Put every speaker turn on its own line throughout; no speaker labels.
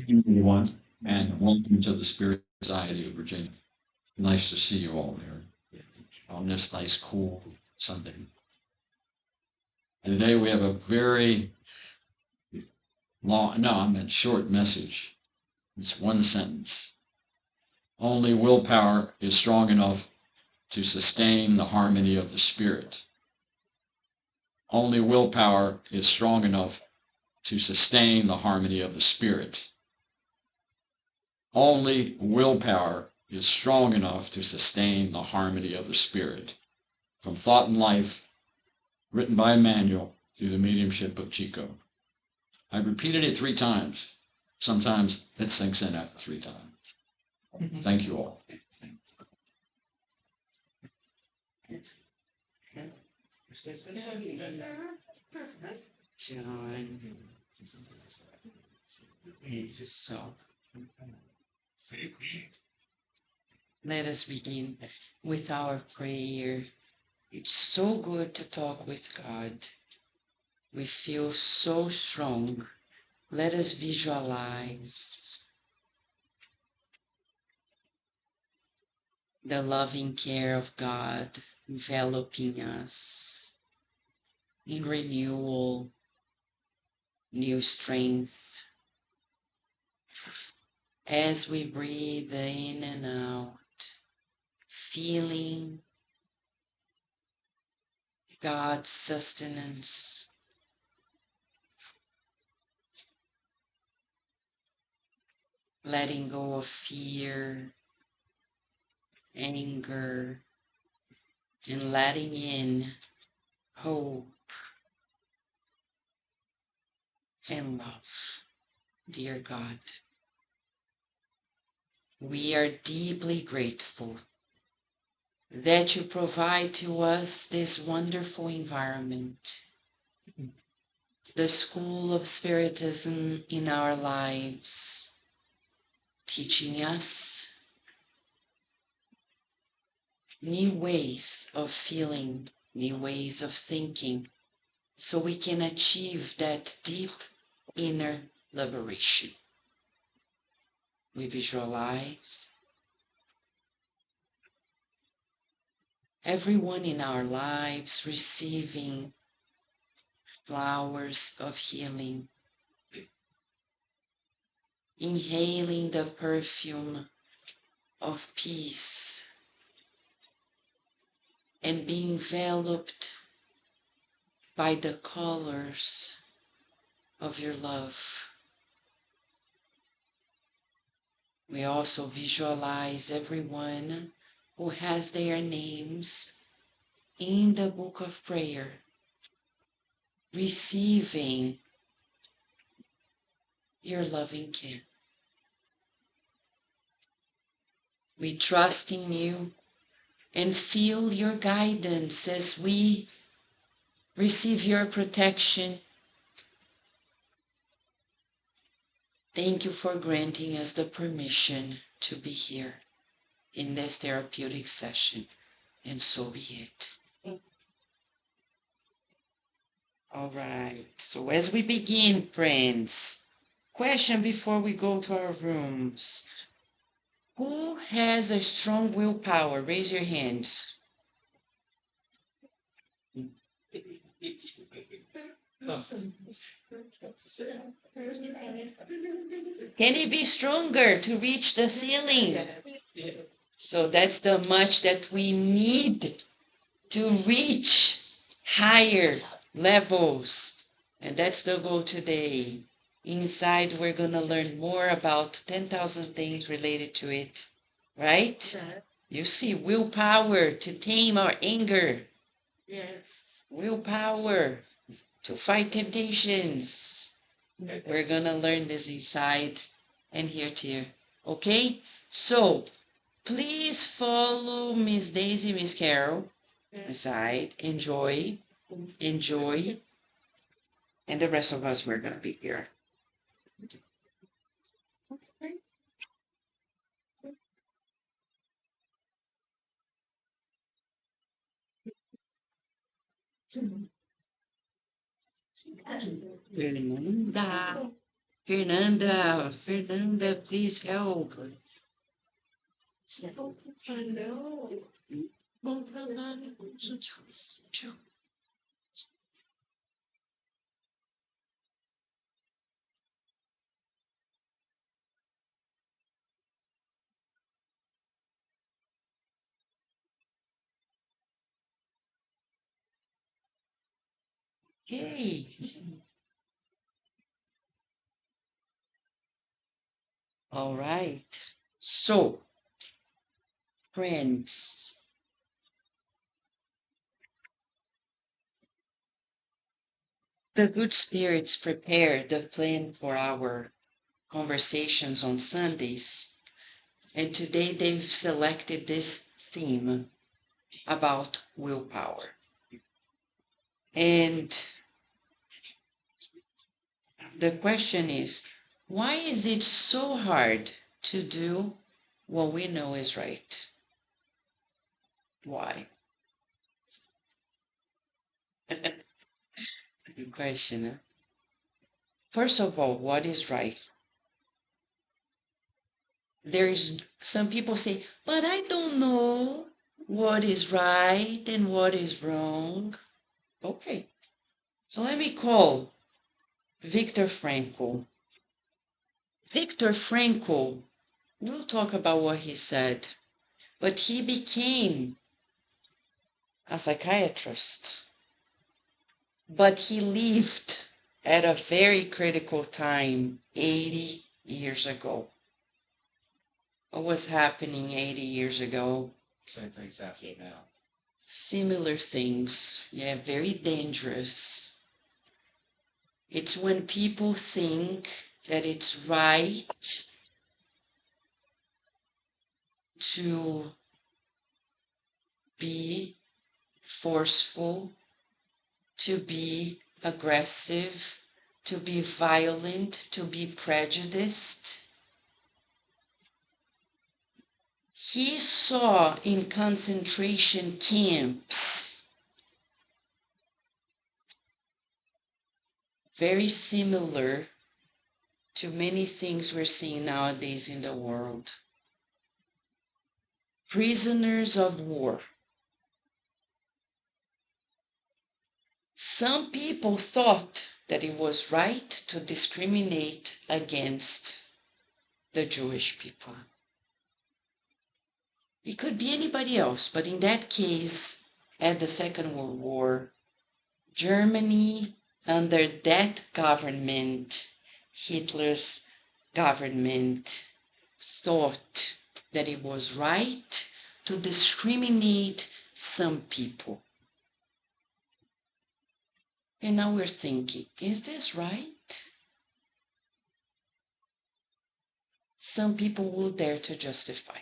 Everyone, and welcome to the Spirit Society of Virginia. Nice to see you all here on this nice, cool Sunday. And today we have a very short message. It's one sentence. Only willpower is strong enough to sustain the harmony of the Spirit. Only willpower is strong enough to sustain the harmony of the Spirit. Only willpower is strong enough to sustain the harmony of the Spirit. From Thought and Life, written by Emmanuel through the mediumship of Chico. I repeated it 3 times. Sometimes it sinks in after 3 times. Thank you all.
So, let us begin with our prayer. It's so good to talk with God. We feel so strong. Let us visualize the loving care of God enveloping us in renewal, new strength. As we breathe in and out, feeling God's sustenance, letting go of fear, anger, and letting in hope and love. Dear God, we are deeply grateful that you provide to us this wonderful environment, the school of Spiritism in our lives, teaching us new ways of feeling, new ways of thinking, so we can achieve that deep inner liberation. We visualize everyone in our lives receiving flowers of healing, inhaling the perfume of peace, and being enveloped by the colors of your love. We also visualize everyone who has their names in the book of prayer, receiving your loving care. We trust in you and feel your guidance as we receive your protection. Thank you for granting us the permission to be here in this therapeutic session, and so be it. All right, so as we begin, friends, question before we go to our rooms. Who has a strong willpower? Raise your hands. Can it be stronger to reach the ceiling? So that's the much that we need to reach higher levels. And that's the goal today. Inside, we're going to learn more about 10,000 things related to it. Right? You see, willpower to tame our anger.
Yes.
Willpower to fight temptations. We're going to learn this inside and here too. Okay? So, please follow Miss Daisy, Miss Carol. Inside. Enjoy. Enjoy. And the rest of us, we're going to be here. Fernanda, please help.
I know.
Okay. All right. So, friends, the good spirits prepare the plan for our conversations on Sundays, and today they've selected this theme about willpower. And the question is, why is it so hard to do what we know is right? Why? Good question, huh? First of all, what is right? There's some people say, but I don't know what is right and what is wrong. Okay, so let me call Viktor Frankl. Viktor Frankl, we'll talk about what he said, but he became a psychiatrist. But he lived at a very critical time 80 years ago. What was happening 80 years ago?
Same thing's happening now.
Similar things. Yeah, very dangerous. It's when people think that it's right to be forceful, to be aggressive, to be violent, to be prejudiced. He saw in concentration camps very similar to many things we're seeing nowadays in the world. Prisoners of war. Some people thought that it was right to discriminate against the Jewish people. It could be anybody else, but in that case, at the Second World War, Germany, under that government, Hitler's government, thought that it was right to discriminate some people. And now we're thinking, is this right? Some people will dare to justify.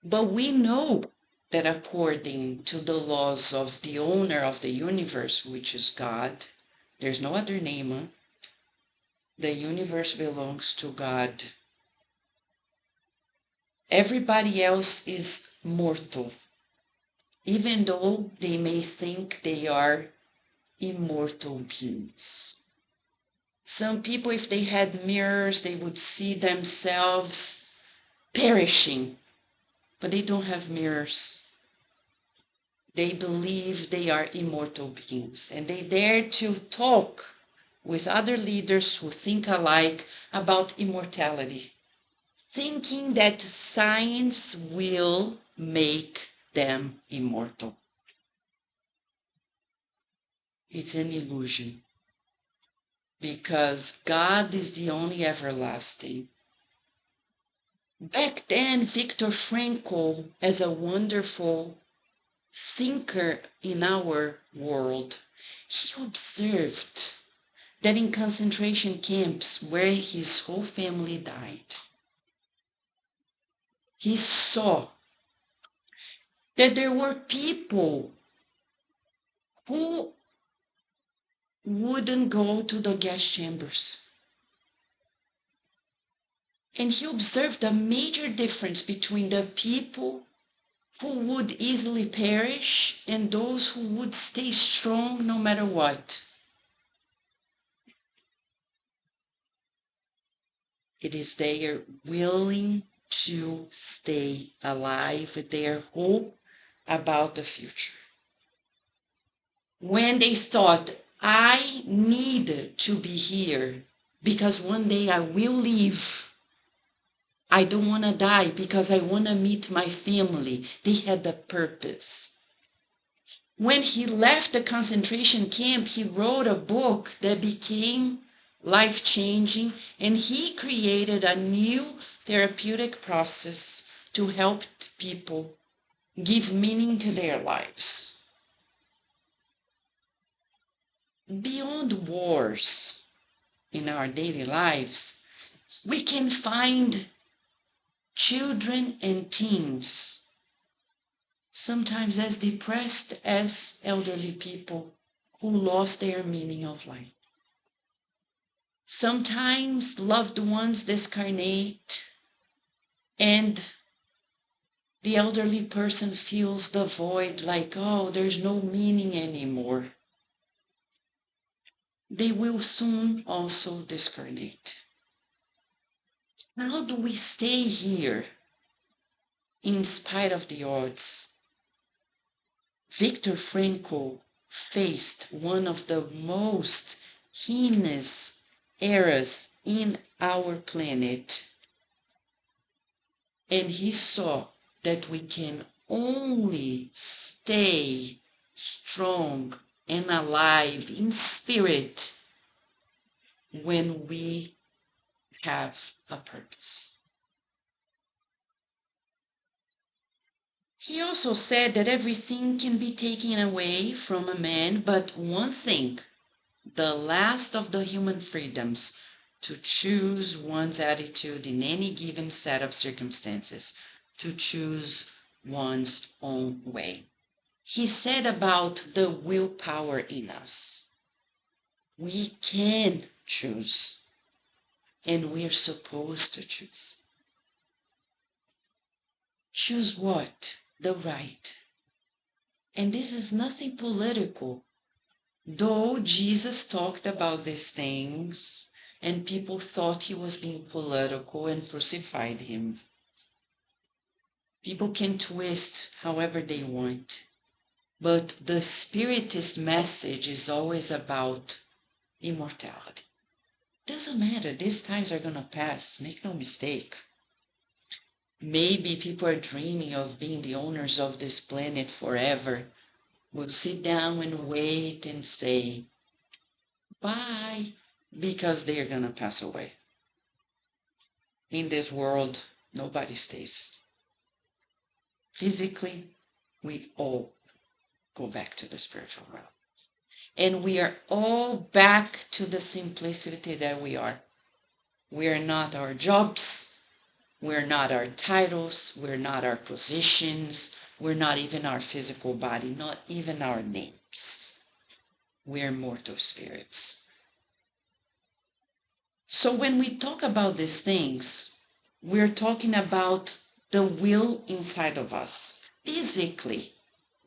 But we know that according to the laws of the owner of the universe, which is God, there's no other name, huh? The universe belongs to God. Everybody else is mortal, even though they may think they are immortal beings. Some people, if they had mirrors, they would see themselves perishing, but they don't have mirrors. They believe they are immortal beings, and they dare to talk with other leaders who think alike about immortality, thinking that science will make them immortal. It's an illusion, because God is the only everlasting. Back then, Viktor Frankl, as a wonderful thinker in our world, he observed that in concentration camps where his whole family died, he saw that there were people who wouldn't go to the gas chambers. And he observed a major difference between the people who would easily perish and those who would stay strong no matter what. It is their willing to stay alive, their hope about the future. When they thought, I need to be here because one day I will leave. I don't want to die because I want to meet my family. They had a purpose. When he left the concentration camp, he wrote a book that became life-changing, and he created a new therapeutic process to help people give meaning to their lives. Beyond wars in our daily lives, we can find children and teens sometimes as depressed as elderly people who lost their meaning of life. Sometimes loved ones discarnate and the elderly person feels the void, like, oh, there's no meaning anymore. They will soon also discarnate. How do we stay here in spite of the odds? Viktor Frankl faced one of the most heinous eras in our planet, and he saw that we can only stay strong and alive in spirit when we have a purpose. He also said that everything can be taken away from a man, but one thing, the last of the human freedoms, to choose one's attitude in any given set of circumstances, to choose one's own way. He said about the willpower in us. We can choose, and we're supposed to choose. Choose what? The right. And this is nothing political. Though Jesus talked about these things, and people thought he was being political and crucified him. People can twist however they want. But the Spiritist message is always about immortality. Doesn't matter, these times are going to pass, make no mistake. Maybe people are dreaming of being the owners of this planet forever. We'll sit down and wait and say, bye, because they are going to pass away. In this world, nobody stays. Physically, we all go back to the spiritual realm. And we are all back to the simplicity that we are. We are not our jobs. We're not our titles. We're not our positions. We're not even our physical body, not even our names. We're mortal spirits. So when we talk about these things, we're talking about the will inside of us. Physically,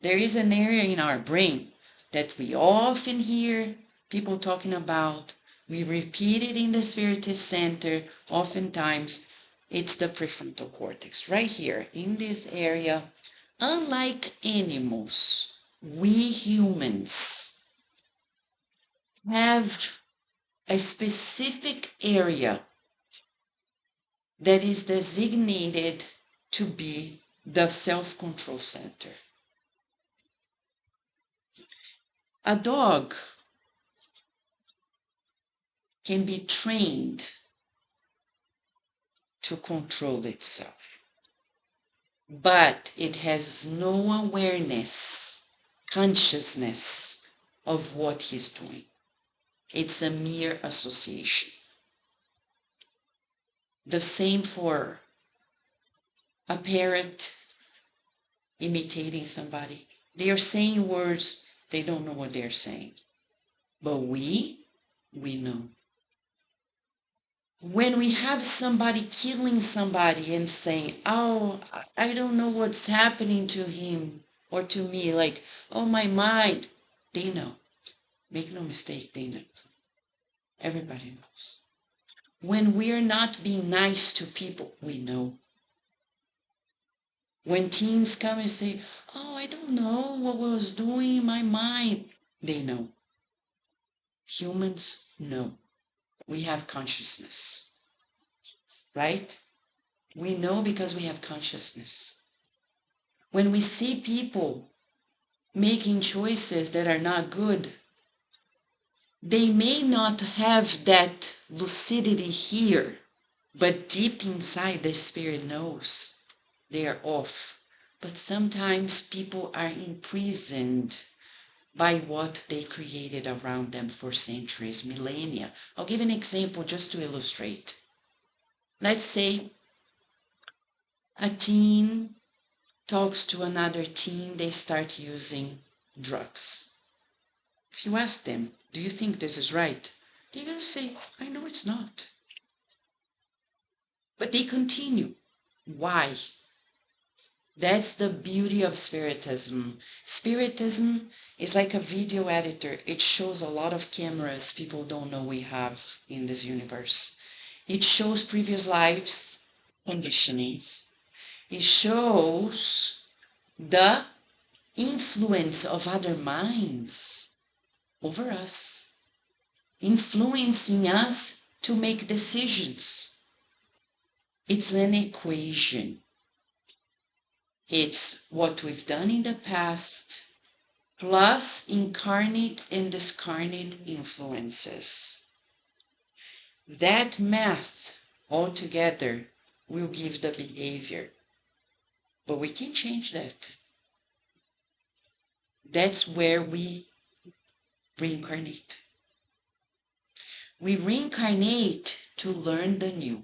there is an area in our brain that we often hear people talking about. We repeat it in the Spiritist Center. Oftentimes, it's the prefrontal cortex, right here in this area. Unlike animals, we humans have a specific area that is designated to be the self-control center. A dog can be trained to control itself. But it has no awareness, consciousness of what he's doing. It's a mere association. The same for a parrot imitating somebody. They are saying words, they don't know what they're saying. But we know. When we have somebody killing somebody and saying, oh, I don't know what's happening to him or to me, like, oh, my mind, they know. Make no mistake, they know. Everybody knows. When we're not being nice to people, we know. When teens come and say, oh, I don't know what I was doing in my mind, they know. Humans know. We have consciousness. Right? We know because we have consciousness. When we see people making choices that are not good, they may not have that lucidity here, but deep inside the spirit knows they are off. But sometimes people are imprisoned by what they created around them for centuries, millennia. I'll give an example just to illustrate. Let's say a teen talks to another teen, they start using drugs. If you ask them, do you think this is right? They're going to say, I know it's not. But they continue. Why? That's the beauty of Spiritism. Spiritism is like a video editor. It shows a lot of cameras people don't know we have in this universe. It shows previous lives, conditionings. It shows the influence of other minds over us, influencing us to make decisions. It's an equation. It's what we've done in the past, plus incarnate and discarnate influences. That math altogether will give the behavior. But we can change that. That's where we reincarnate. We reincarnate to learn the new,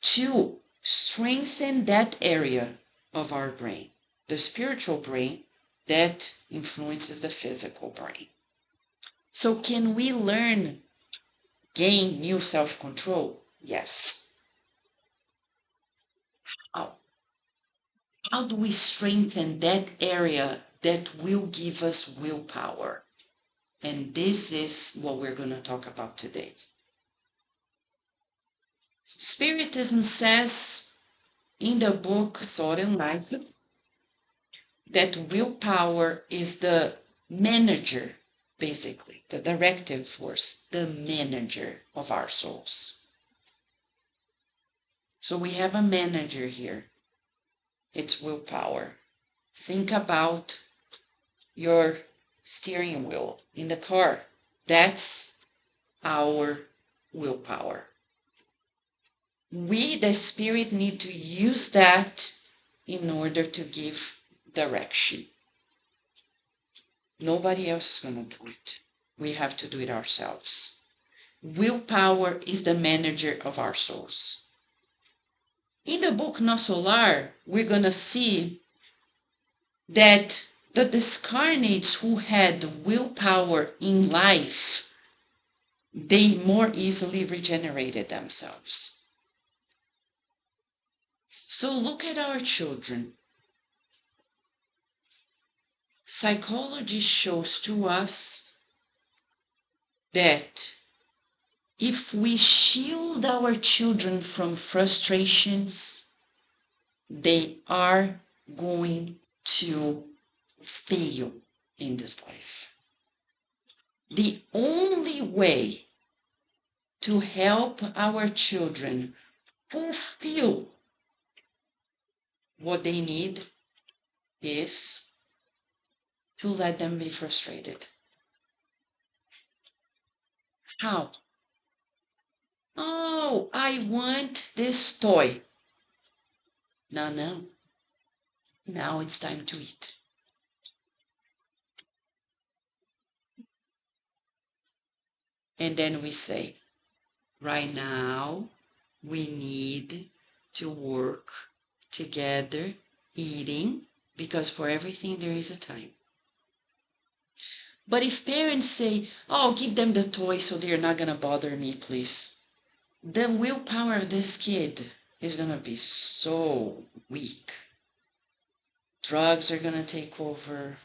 to strengthen that area of our brain, the spiritual brain that influences the physical brain. So can we gain new self-control? Yes. How do we strengthen that area that will give us willpower? And this is what we're going to talk about today. Spiritism says in the book Thought and Life that willpower is the manager, basically, the directive force, the manager of our souls. So we have a manager here. It's willpower. Think about your steering wheel in the car. That's our willpower. We, the spirit, need to use that in order to give direction. Nobody else is going to do it. We have to do it ourselves. Willpower is the manager of our souls. In the book No Solar, we're going to see that the discarnates who had willpower in life, they more easily regenerated themselves. So look at our children. Psychology shows to us that if we shield our children from frustrations, they are going to fail in this life. The only way to help our children fulfill what they need is to let them be frustrated. How? Oh, I want this toy. No, no. Now it's time to eat. And then we say, right now, we need to work together eating, because for everything there is a time. But if parents say, oh, give them the toy so they're not going to bother me, please, the willpower of this kid is going to be so weak. Drugs are going to take over,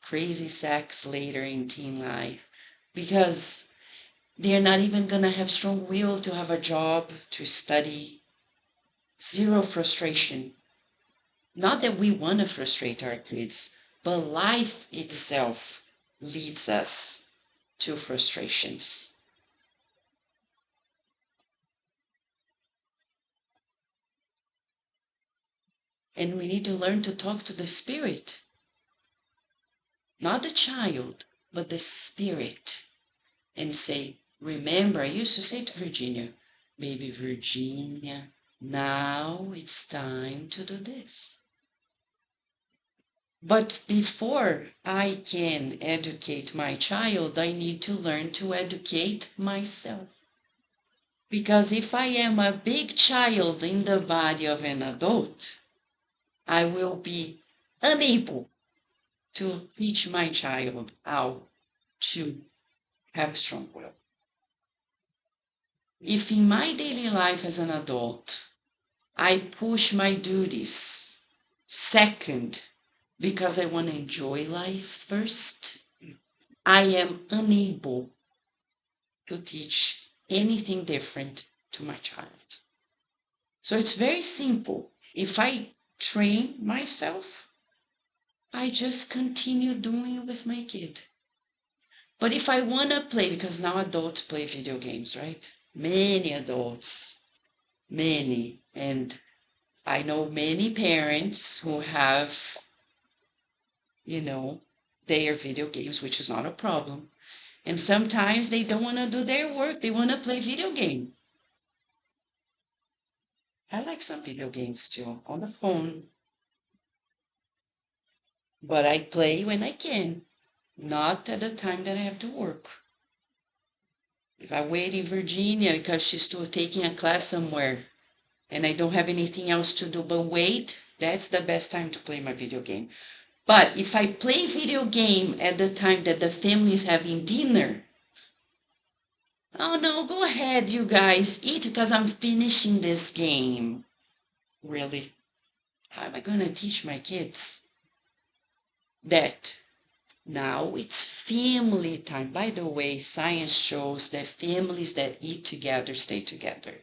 crazy sex later in teen life, because they're not even going to have strong will to have a job, to study. Zero frustration. Not that we want to frustrate our kids, but life itself leads us to frustrations. And we need to learn to talk to the spirit. Not the child, but the spirit. And say, remember, I used to say to Virginia, baby Virginia, now it's time to do this. But before I can educate my child, I need to learn to educate myself. Because if I am a big child in the body of an adult, I will be unable to teach my child how to have strong will. If in my daily life as an adult, I push my duties second because I want to enjoy life first, I am unable to teach anything different to my child. So it's very simple. If I train myself, I just continue doing it with my kid. But if I want to play, because now adults play video games, right? Many adults, many. And I know many parents who have, their video games, which is not a problem. And sometimes they don't want to do their work. They want to play video game. I like some video games too, on the phone. But I play when I can, not at the time that I have to work. If I wait in Virginia because she's still taking a class somewhere and I don't have anything else to do but wait, that's the best time to play my video game. But if I play video game at the time that the family is having dinner, oh no, go ahead, you guys, eat because I'm finishing this game. Really? How am I going to teach my kids that now it's family time? By the way, science shows that families that eat together stay together.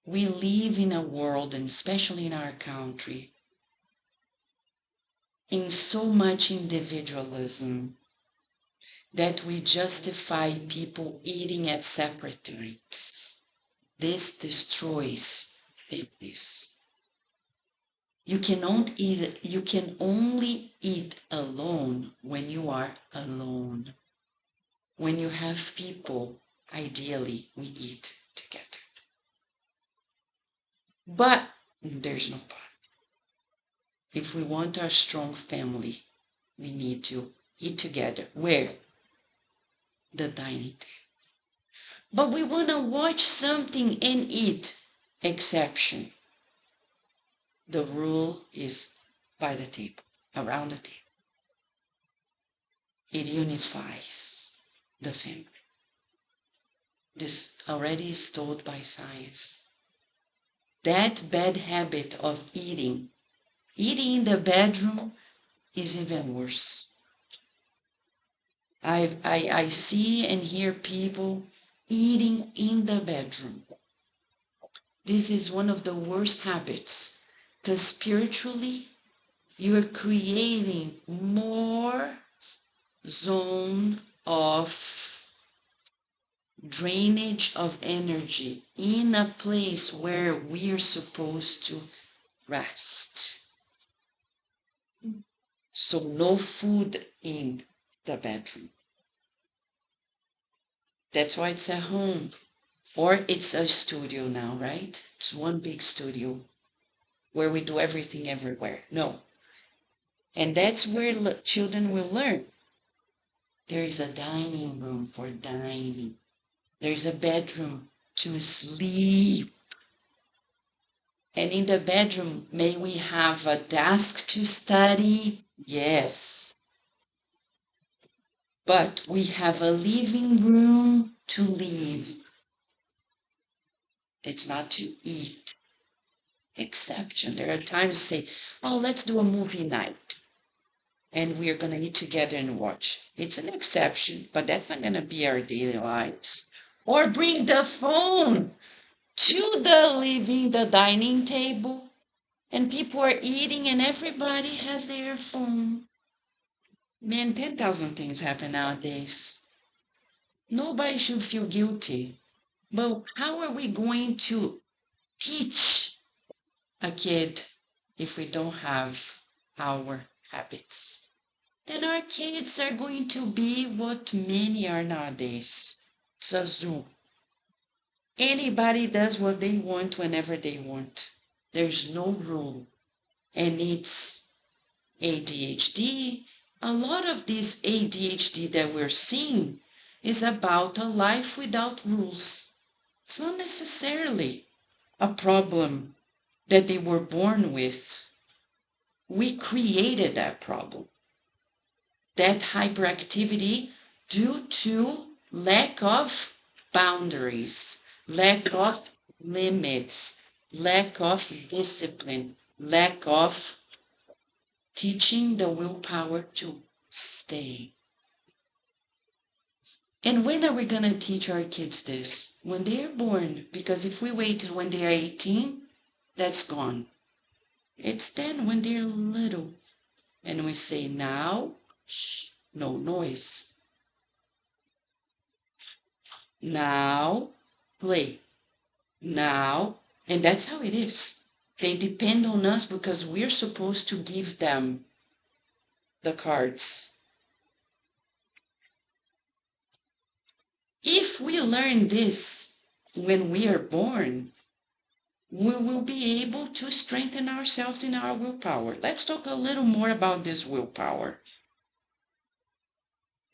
We live in a world, and especially in our country, in so much individualism that we justify people eating at separate times. This destroys families. You can only eat alone when you are alone. When you have people, ideally, we eat together. But there's no but. If we want our strong family, we need to eat together. Where? The dining table. But we want to watch something and eat. Exception. The rule is by the table, around the table. It unifies the family. This already is told by science. That bad habit of eating in the bedroom is even worse. I see and hear people eating in the bedroom. This is one of the worst habits, because spiritually, you're creating more zone of drainage of energy in a place where we're supposed to rest. So no food in the bedroom. That's why it's a home. Or it's a studio now, right? It's one big studio where we do everything everywhere. No. And that's where children will learn. There is a dining room for dining. There's a bedroom to sleep. And in the bedroom, may we have a desk to study? Yes. But we have a living room to live. It's not to eat. Exception. There are times you say, oh, let's do a movie night. And we're going to eat together and watch. It's an exception, but that's not going to be our daily lives. Or bring the phone to the dining table, and people are eating and everybody has their phone. Man, 10,000 things happen nowadays. Nobody should feel guilty. But how are we going to teach a kid if we don't have our habits? Then our kids are going to be what many are nowadays. It's a zoo. Anybody does what they want whenever they want. There's no rule. And it's ADHD. A lot of this ADHD that we're seeing is about a life without rules. It's not necessarily a problem that they were born with. We created that problem. That hyperactivity due to lack of boundaries, lack of limits, lack of discipline, lack of teaching the willpower to stay. And when are we going to teach our kids this? When they are born. Because if we wait when they are 18, that's gone. It's then when they're little. And we say, now, shh, no noise. Now, play. Now, and that's how it is. They depend on us because we're supposed to give them the cards. If we learn this when we are born, we will be able to strengthen ourselves in our willpower. Let's talk a little more about this willpower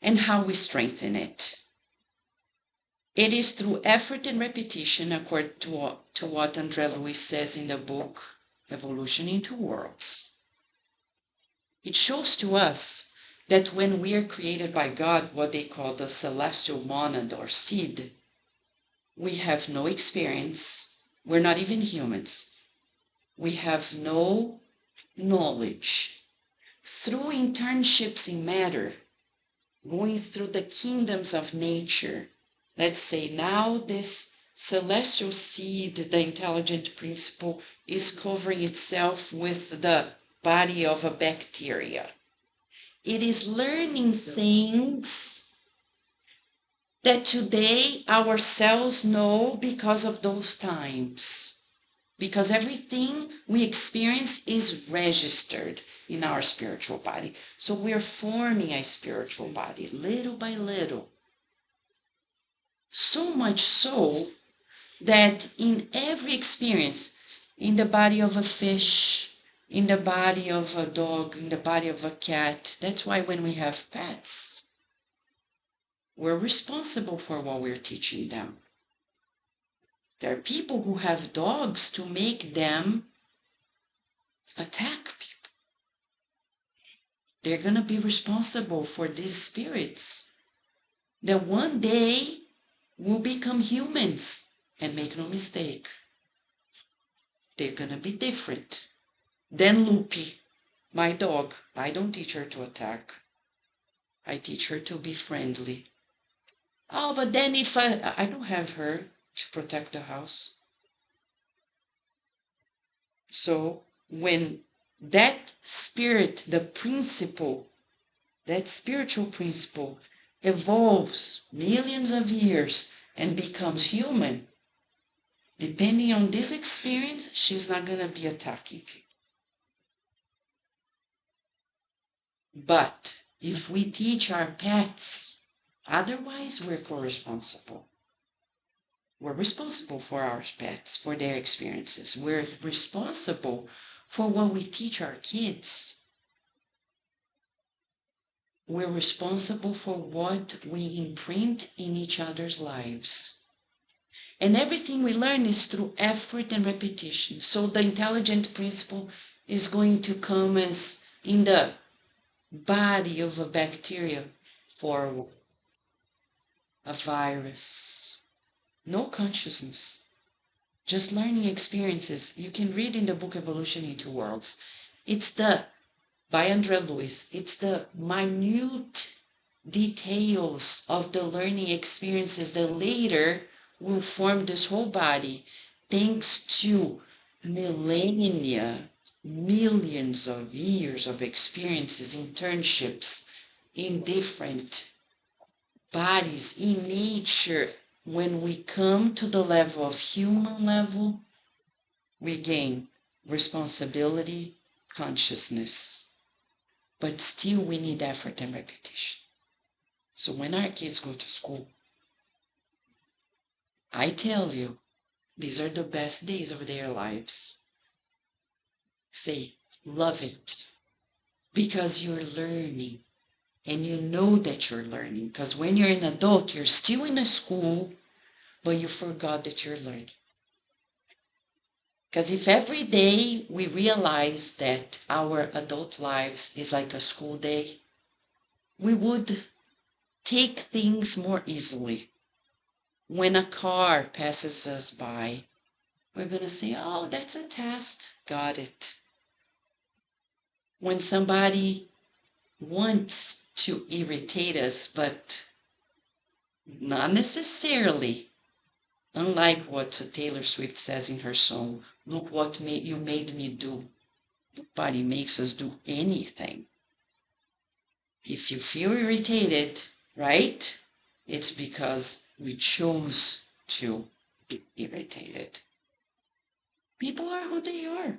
and how we strengthen it. It is through effort and repetition, according to what André Luiz says in the book, Evolution in Two Worlds. It shows to us that when we are created by God, what they call the celestial monad or seed, we have no experience. We're not even humans. We have no knowledge. Through internships in matter, going through the kingdoms of nature, let's say now this celestial seed, the intelligent principle, is covering itself with the body of a bacteria. It is learning things that today our cells know because of those times. Because everything we experience is registered in our spiritual body. So we're forming a spiritual body little by little. So much so that in every experience, in the body of a fish, in the body of a dog, in the body of a cat, that's why when we have pets, we're responsible for what we're teaching them. There are people who have dogs to make them attack people. They're going to be responsible for these spirits that one day will become humans. And make no mistake, they're going to be different. Then Loopy, my dog, I don't teach her to attack. I teach her to be friendly. Oh, but then if I don't have her to protect the house. So when that spirit, the principle, that spiritual principle evolves millions of years and becomes human, depending on this experience, she's not going to be attacking. But if we teach our pets Otherwise, we're co-responsible. We're responsible for our pets, for their experiences. We're responsible for what we teach our kids. We're responsible for what we imprint in each other's lives. And everything we learn is through effort and repetition. So the intelligent principle is going to come as in the body of a bacteria or a virus. No consciousness. Just learning experiences. You can read in the book Evolution in Two Worlds. By Andre Lewis, it's the minute details of the learning experiences that later will form this whole body, thanks to millennia, millions of years of experiences, internships in different bodies, in nature. When we come to the level of human level, we gain responsibility, consciousness. But still we need effort and repetition. So when our kids go to school, I tell you, these are the best days of their lives. Say, love it. Because you're learning. And you know that you're learning. Because when you're an adult, you're still in a school, but you forgot that you're learning. Because if every day we realize that our adult lives is like a school day, we would take things more easily. When a car passes us by, we're going to say, oh, that's a test. Got it. When somebody wants to irritate us, but not necessarily, unlike what Taylor Swift says in her song, look what you made me do. Nobody makes us do anything. If you feel irritated, right? It's because we chose to be irritated. People are who they are.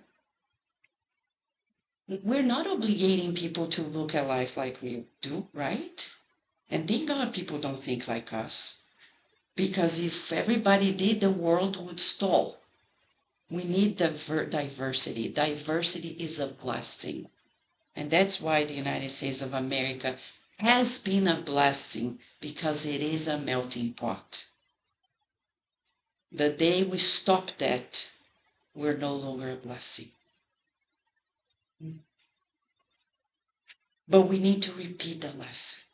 We're not obligating people to look at life like we do, right? And thank God people don't think like us. Because if everybody did, the world would stall. We need diversity. Diversity is a blessing. And that's why the United States of America has been a blessing, because it is a melting pot. The day we stop that, we're no longer a blessing. But we need to repeat the lesson.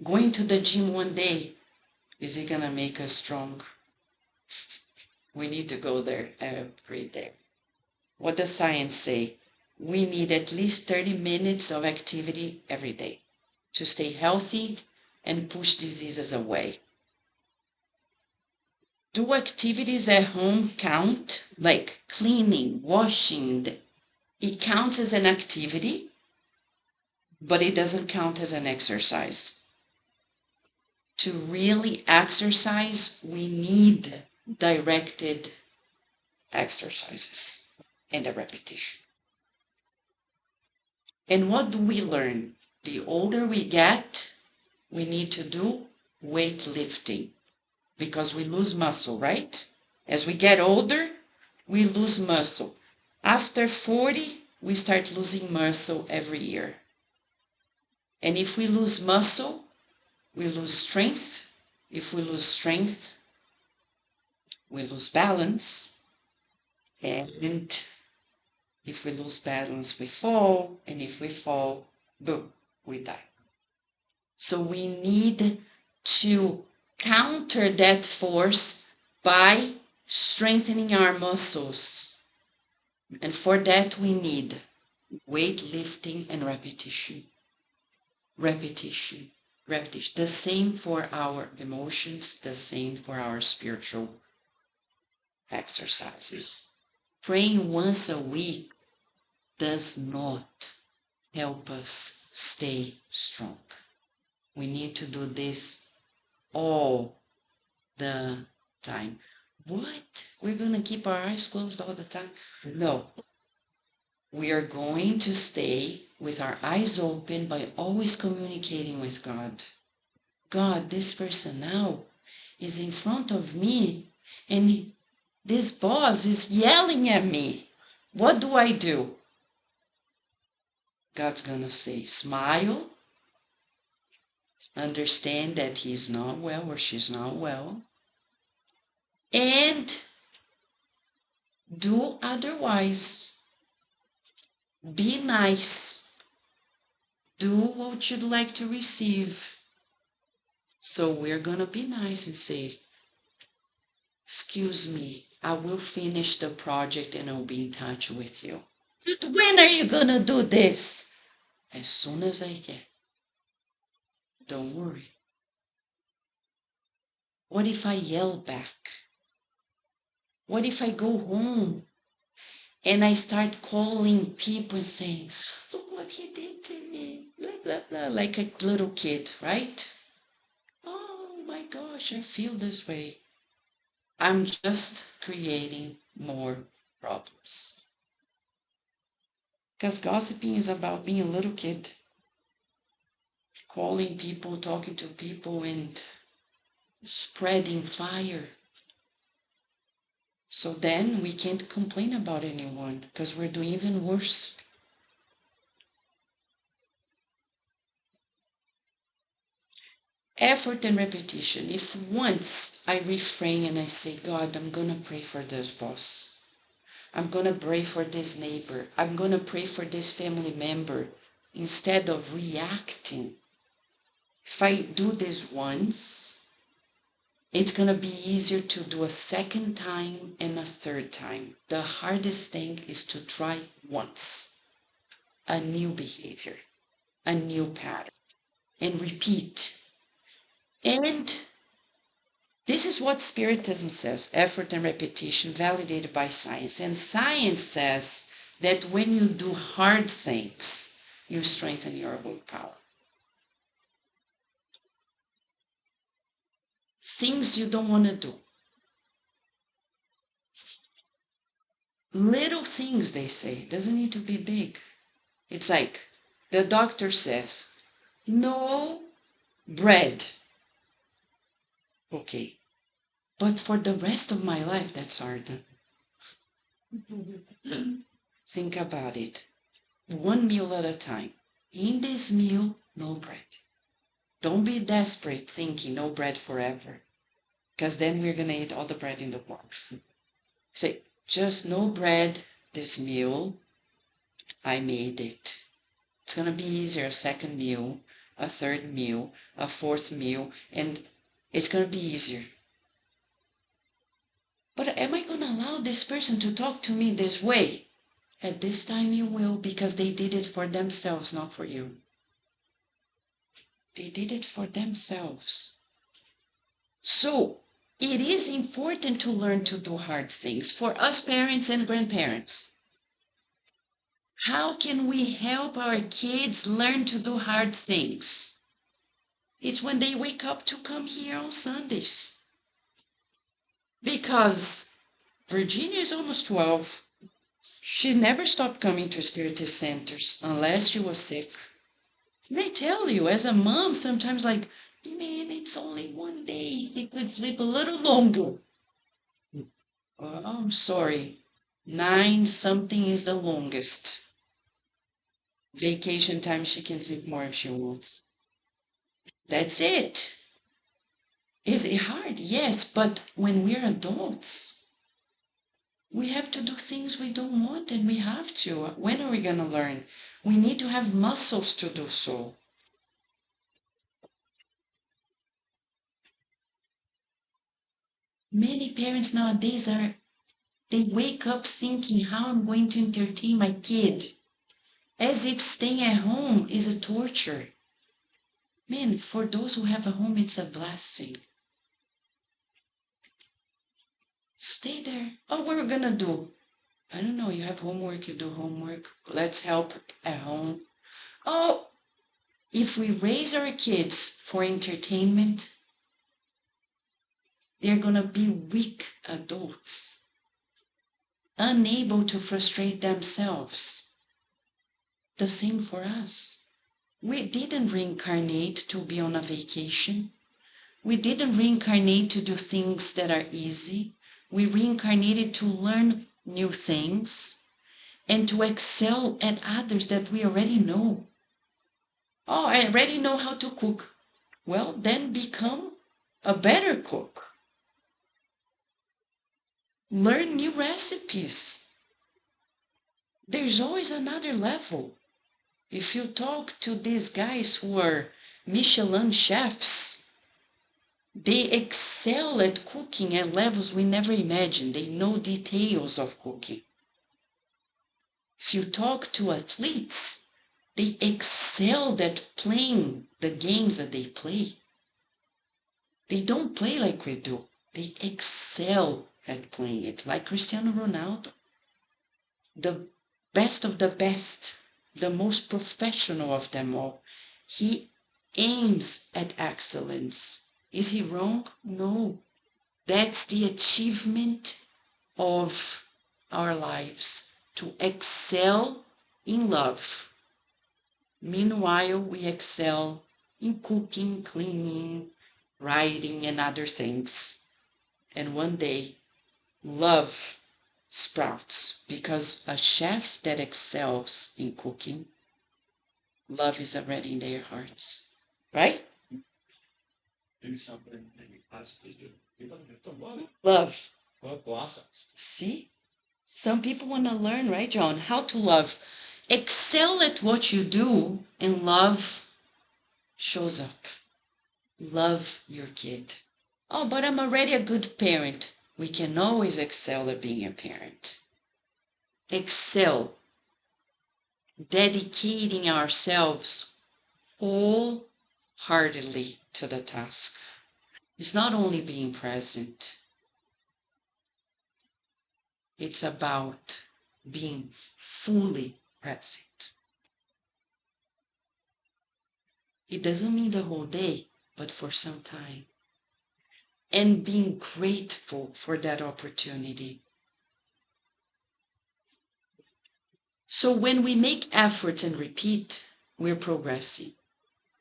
Going to the gym one day, is it going to make us strong? We need to go there every day. What does science say? We need at least 30 minutes of activity every day to stay healthy and push diseases away. Do activities at home count? Like cleaning, washing, it counts as an activity, but it doesn't count as an exercise. To really exercise, we need directed exercises and a repetition. And what do we learn? The older we get, we need to do weightlifting because we lose muscle, right? As we get older, we lose muscle. After 40, we start losing muscle every year. And if we lose muscle, we lose strength. If we lose strength, we lose balance. And if we lose balance, we fall. And if we fall, boom, we die. So we need to counter that force by strengthening our muscles. And for that, we need weightlifting and repetition. Repetition. Repetition. The same for our emotions, the same for our spiritual exercises. Praying once a week does not help us stay strong. We need to do this all the time. What? We're going to keep our eyes closed all the time? No. We are going to stay with our eyes open by always communicating with God. God, this person now is in front of me and this boss is yelling at me. What do I do? God's gonna say, smile, understand that he's not well or she's not well, and do otherwise. Be nice. Do what you'd like to receive. So we're gonna be nice and say, excuse me, I will finish the project and I'll be in touch with you. But when are you gonna do this? As soon as I can. Don't worry. What if I yell back? What if I go home and I start calling people and saying, look what he did to me, blah, blah, blah, like a little kid, right? Oh my gosh, I feel this way. I'm just creating more problems. Because gossiping is about being a little kid, calling people, talking to people, and spreading fire. So then we can't complain about anyone because we're doing even worse. Effort and repetition. If once I refrain and I say, God, I'm going to pray for this boss. I'm going to pray for this neighbor. I'm going to pray for this family member. Instead of reacting, if I do this once, it's going to be easier to do a second time and a third time. The hardest thing is to try once. A new behavior, a new pattern, and repeat. And this is what Spiritism says, effort and repetition validated by science. And science says that when you do hard things, you strengthen your willpower. Things you don't want to do. Little things, they say, doesn't need to be big. It's like the doctor says, no bread. Okay. But for the rest of my life, that's hard. Think about it. One meal at a time. In this meal, no bread. Don't be desperate thinking no bread forever. Because then we're going to eat all the bread in the world. Say, just no bread this meal. I made it. It's going to be easier a second meal, a third meal, a fourth meal, and it's going to be easier. But am I going to allow this person to talk to me this way? At this time you will, because they did it for themselves, not for you. They did it for themselves. So, it is important to learn to do hard things for us parents and grandparents. How can we help our kids learn to do hard things? It's when they wake up to come here on Sundays. Because Virginia is almost 12. She never stopped coming to Spiritist centers unless she was sick. And I tell you, as a mom, sometimes like, man, it's only one day. They could sleep a little longer. Oh, I'm sorry. 9 something is the longest. Vacation time, she can sleep more if she wants. That's it. Is it hard? Yes, but when we're adults, we have to do things we don't want, and we have to. When are we going to learn? We need to have muscles to do so. Many parents nowadays they wake up thinking how I'm going to entertain my kid, as if staying at home is a torture. Man, for those who have a home, it's a blessing. Stay there. Oh, what are we going to do? I don't know. You have homework, you do homework. Let's help at home. Oh, if we raise our kids for entertainment, they're going to be weak adults, unable to frustrate themselves. The same for us. We didn't reincarnate to be on a vacation. We didn't reincarnate to do things that are easy. We reincarnated to learn new things and to excel at others that we already know. Oh, I already know how to cook. Well, then become a better cook. Learn new recipes. There's always another level. If you talk to these guys who are Michelin chefs, they excel at cooking at levels we never imagined. They know details of cooking. If you talk to athletes, they excelled at playing the games that they play. They don't play like we do. They excel at playing it, like Cristiano Ronaldo. The best of the best, the most professional of them all. He aims at excellence. Is he wrong? No. That's the achievement of our lives, to excel in love. Meanwhile, we excel in cooking, cleaning, writing, and other things. And one day, love sprouts, because a chef that excels in cooking, love is already in their hearts. Right?
Do something that you possibly do. You don't have to love it.
Love.
Love blossoms.
See? Some people want to learn, right, John, how to love. Excel at what you do, and love shows up. Love your kid. Oh, but I'm already a good parent. We can always excel at being a parent. Excel. Dedicating ourselves wholeheartedly to the task. It's not only being present. It's about being fully present. It doesn't mean the whole day, but for some time. And being grateful for that opportunity. So when we make efforts and repeat, we're progressing.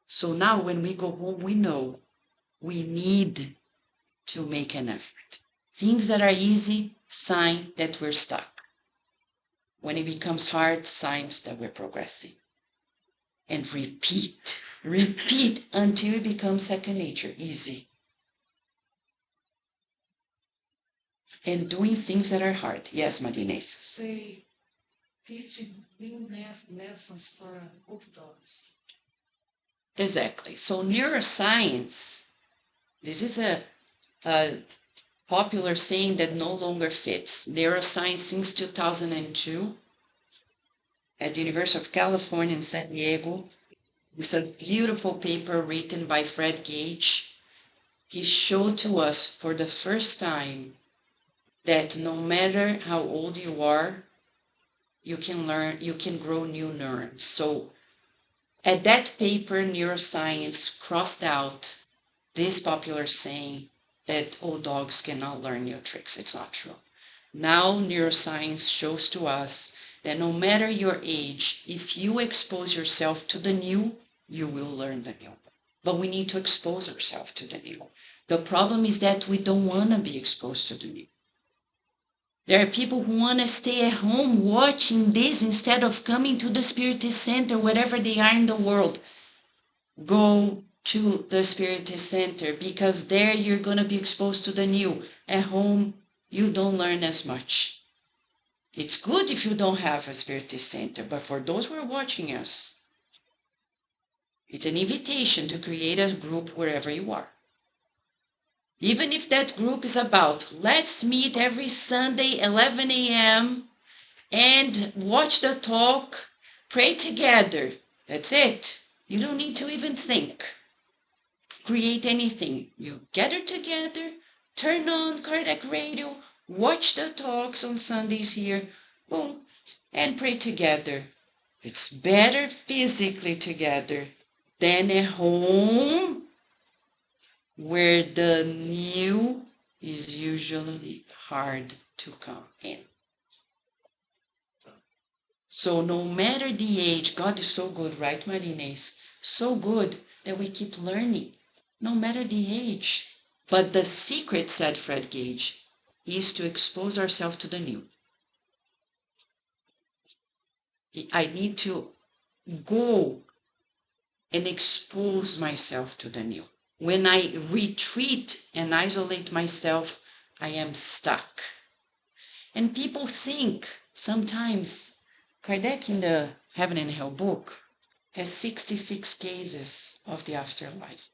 So now when we go home, we know we need to make an effort. Things that are easy, sign that we're stuck. When it becomes hard, signs that we're progressing. And repeat until it becomes second nature, easy. And doing things that are hard. Yes, Marines.
Say, teaching new lessons for old dogs.
Exactly. So neuroscience, this is a popular saying that no longer fits. Neuroscience since 2002 at the University of California in San Diego, with a beautiful paper written by Fred Gage. He showed to us for the first time that no matter how old you are, you can grow new neurons. So at that paper, neuroscience crossed out this popular saying that old dogs cannot learn new tricks. It's not true. Now neuroscience shows to us that no matter your age, if you expose yourself to the new, you will learn the new. But we need to expose ourselves to the new. The problem is that we don't want to be exposed to the new. There are people who want to stay at home watching this instead of coming to the Spiritist Center, wherever they are in the world. Go to the Spiritist Center, because there you're going to be exposed to the new. At home, you don't learn as much. It's good if you don't have a Spiritist Center, but for those who are watching us, it's an invitation to create a group wherever you are. Even if that group is about, let's meet every Sunday, 11 a.m., and watch the talk, pray together. That's it. You don't need to even think. Create anything. You gather together, turn on cardiac radio, watch the talks on Sundays here, boom, and pray together. It's better physically together than at home, where the new is usually hard to come in. So no matter the age, God is so good, right, Marines? So good that we keep learning. no matter the age. But the secret, said Fred Gage, is to expose ourselves to the new. I need to go and expose myself to the new. When I retreat and isolate myself, I am stuck. And people think sometimes, Kardec in the Heaven and Hell book has 66 cases of the afterlife.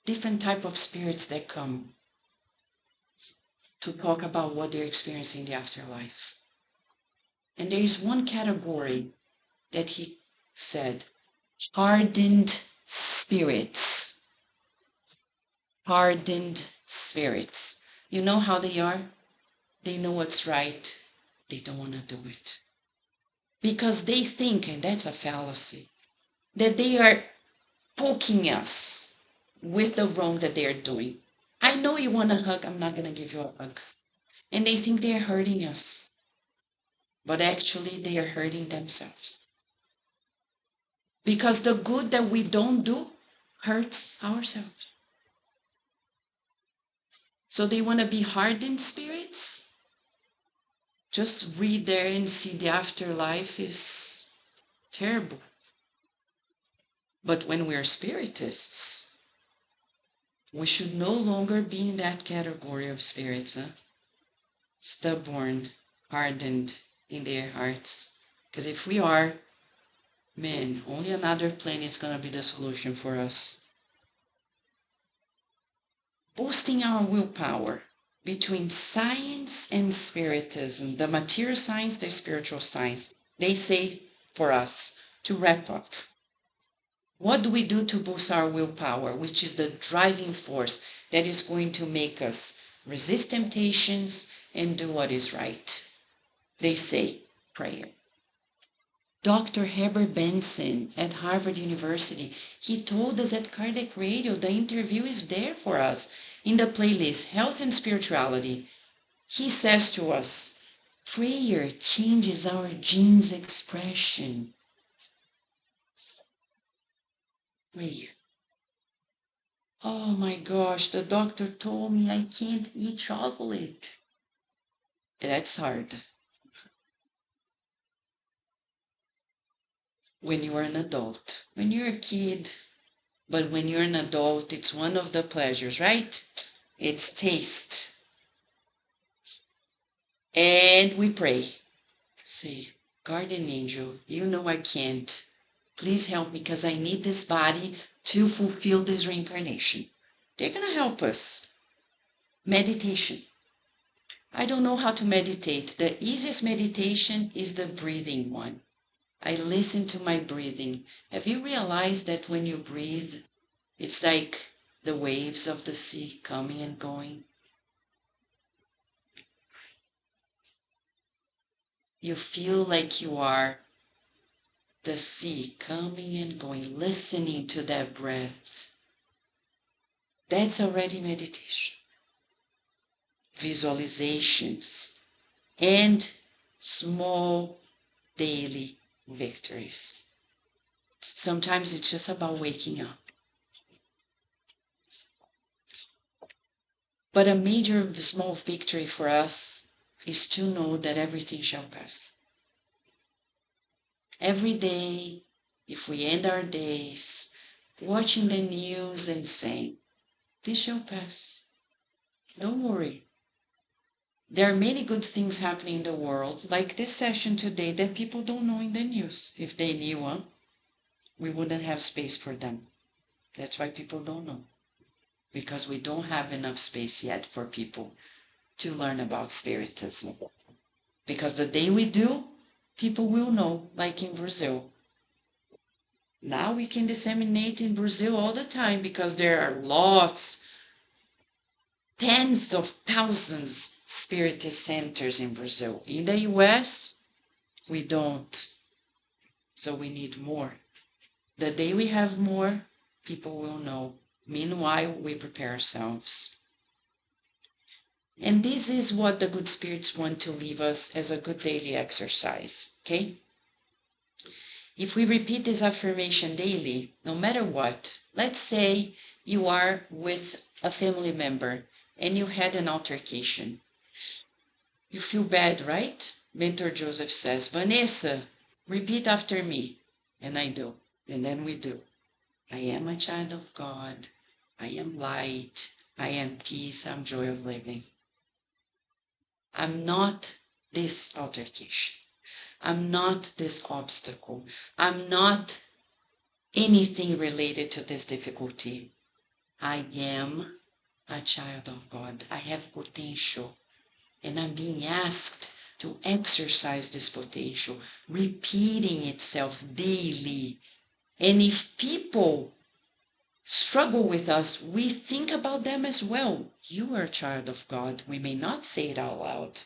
Different type of spirits that come to talk about what they're experiencing in the afterlife. And there is one category that he said, hardened spirits. Hardened spirits. You know how they are? They know what's right. They don't want to do it. Because they think, and that's a fallacy, that they are poking us with the wrong that they're doing. I know you want a hug, I'm not going to give you a hug. And they think they're hurting us. But actually they are hurting themselves. Because the good that we don't do hurts ourselves. So they want to be hardened spirits? Just read there and see the afterlife is terrible. But when we're spiritists, we should no longer be in that category of spirits, stubborn, hardened in their hearts. Because if we are, man, only another plane is going to be the solution for us. Boosting our willpower between science and spiritism, the material science, the spiritual science. They say for us, to wrap up, what do we do to boost our willpower, which is the driving force that is going to make us resist temptations and do what is right? They say prayer. Dr. Herbert Benson at Harvard University, he told us at Kardec Radio, the interview is there for us in the playlist, Health and Spirituality. He says to us, prayer changes our genes expression. Prayer. Oh my gosh, the doctor told me I can't eat chocolate. That's hard. When you are an adult. When you're a kid, but when you're an adult, it's one of the pleasures, right? It's taste. And we pray. Say, guardian angel, you know I can't. Please help me because I need this body to fulfill this reincarnation. They're going to help us. Meditation. I don't know how to meditate. The easiest meditation is the breathing one. I listen to my breathing. Have you realized that when you breathe, it's like the waves of the sea coming and going? You feel like you are the sea coming and going, listening to that breath. That's already meditation. Visualizations and small daily victories. Sometimes it's just about waking up. But a major small victory for us is to know that everything shall pass. Every day, if we end our days watching the news and saying, this shall pass. Don't worry. There are many good things happening in the world, like this session today, that people don't know in the news. If they knew, we wouldn't have space for them. That's why people don't know. Because we don't have enough space yet for people to learn about Spiritism. Because the day we do, people will know, like in Brazil. Now we can disseminate in Brazil all the time because there are lots, tens of thousands Spiritist centers in Brazil. In the US, we don't. So we need more. The day we have more, people will know. Meanwhile, we prepare ourselves. And this is what the good spirits want to leave us as a good daily exercise, okay? If we repeat this affirmation daily, no matter what, let's say you are with a family member and you had an altercation. You feel bad, right? Mentor Joseph says, Vanessa, repeat after me. And I do. And then we do. I am a child of God. I am light. I am peace. I'm joy of living. I'm not this altercation. I'm not this obstacle. I'm not anything related to this difficulty. I am a child of God. I have potential. And I'm being asked to exercise this potential, repeating itself daily. And if people struggle with us, we think about them as well. You are a child of God. We may not say it out loud.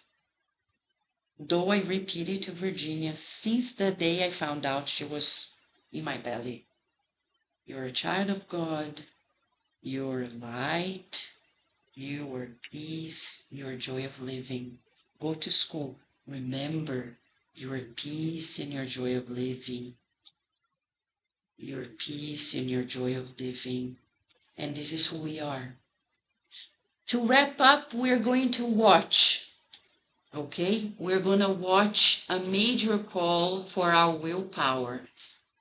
Though I repeat it to Virginia since the day I found out she was in my belly. You're a child of God. You're light. You are peace. You're joy of living. Go to school. Remember your peace and your joy of living. Your peace and your joy of living. And this is who we are. To wrap up, we're going to watch. Okay? We're going to watch a major call for our willpower.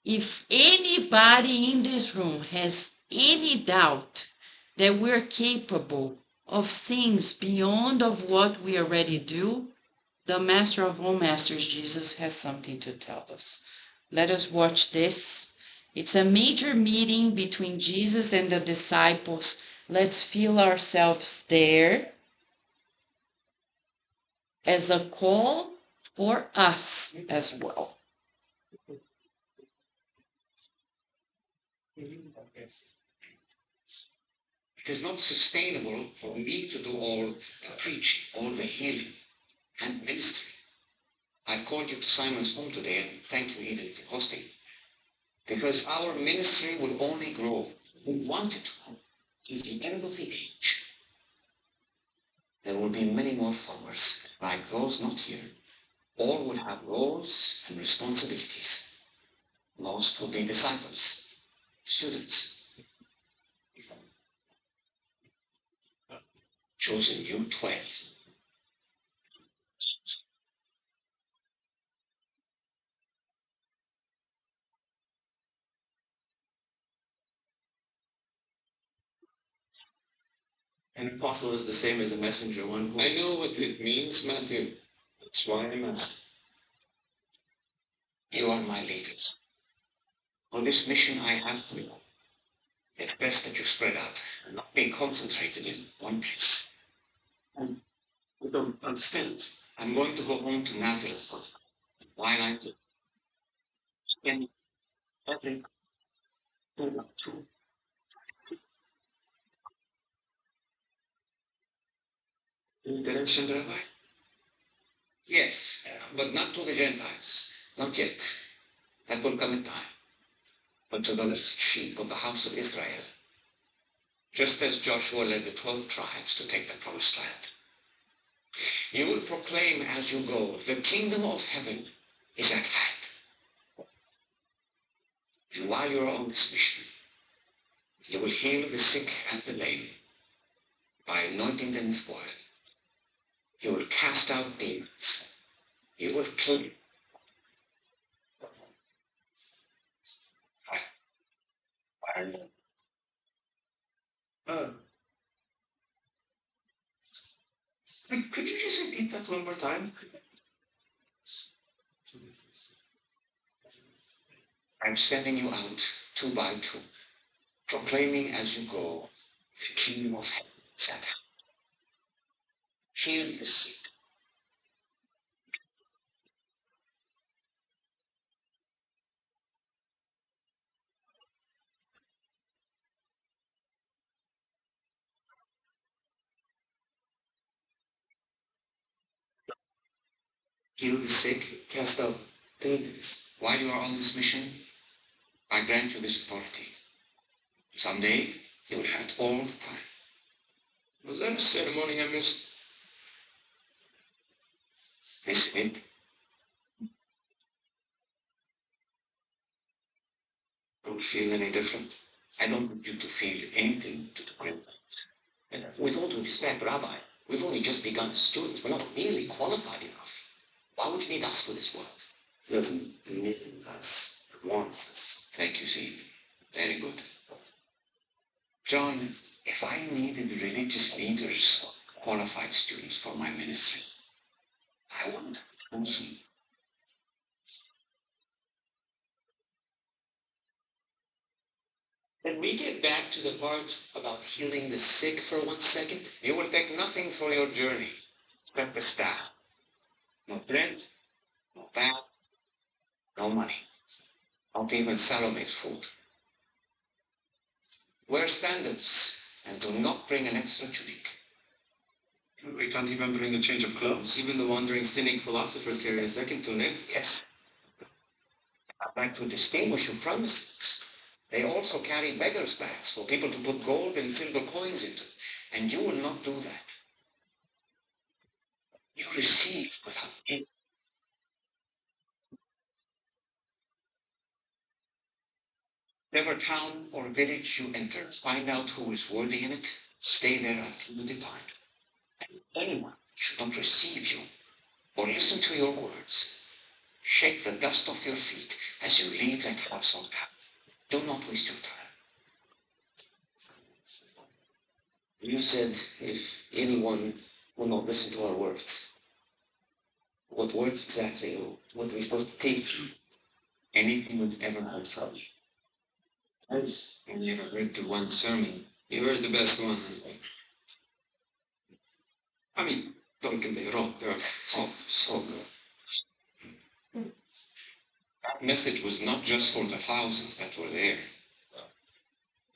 If anybody in this room has any doubt that we're capable of things beyond of what we already do, the Master of all Masters, Jesus, has something to tell us. Let us watch this. It's a major meeting between Jesus and the disciples. Let's feel ourselves there as a call for us as well.
It is not sustainable for me to do all the preaching, all the healing and ministry. I've called you to Simon's home today, and thank you, Eden, for hosting. Because our ministry will only grow. We want it to grow till the end of the age. There will be many more followers, like those not here. All will have roles and responsibilities. Most will be disciples, students. Chosen you 12.
An apostle is the same as a messenger, one who...
I know what it means, Matthew. That's why I'm asking. You are my leaders. On this mission I have for you, it's best that you spread out and not be concentrated in one place. And you don't understand. I'm going to go home to Nazareth for while I'm spending every 2
in the direction, Rabbi?
Yes, but not to the Gentiles. Not yet. That will come in time. But to the lost sheep of the house of Israel. Just as Joshua led the 12 tribes to take the promised land. You will proclaim as you go, the kingdom of heaven is at hand. And while you are on this mission, you will heal the sick and the lame by anointing them with oil. You will cast out demons. You will clean.
Could you just repeat that one more time?
I'm sending you out 2 by 2, proclaiming as you go, the kingdom of heaven is at hand. Heal the sick. Heal the sick, cast out demons. While you are on this mission, I grant you this authority. Someday, you will have it all the time.
Was that a ceremony I missed?
Miss it.
Don't feel any different.
I don't want you to feel anything to the group. And with all due respect, Rabbi, we've only just begun as students. We're not nearly qualified enough. Why would you need us for this work?
He doesn't need us. He wants us.
Thank you, Steve. Very good. John, if I needed religious leaders, qualified students for my ministry, I wouldn't have chosen. Can we get back to the part about healing the sick for 1 second? You will take nothing for your journey except the staff. No bread, no bath, no money. Not even Salome's food. Wear sandals and do not bring an extra tunic.
We can't even bring a change of clothes.
Even the wandering cynic philosophers carry a second tunic. Yes. I'd like to distinguish you from the cynics. They also carry beggars' bags for people to put gold and silver coins into. And you will not do that. You receive without giving. Whatever town or village you enter, find out who is worthy in it, stay there until you depart. And anyone should not receive you or listen to your words. Shake the dust off your feet as you leave that household path. Do not waste your time.
You said if anyone will not listen to our words. What words exactly? What are we supposed to teach?
Anything you've ever heard from me. I've never heard the one sermon.
You heard the best one. I mean, don't get me wrong, they're so good.
That message was not just for the thousands that were there.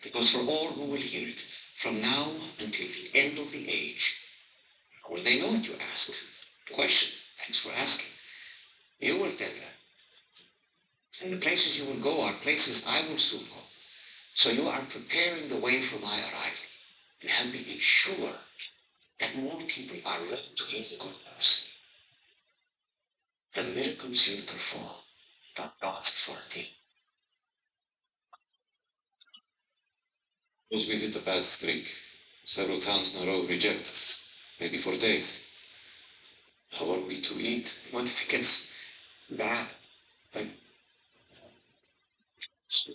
It was for all who will hear it, from now until the end of the age. Will they know what you ask? Question. Thanks for asking. You will tell them. And the places you will go are places I will soon go. So you are preparing the way for my arrival and helping ensure that more people are ready to hear the good news. The miracles you perform are God's authority.
Suppose we hit a bad streak. Several towns in a row reject us, maybe for days. How are we to eat?
What if it gets bad? Like,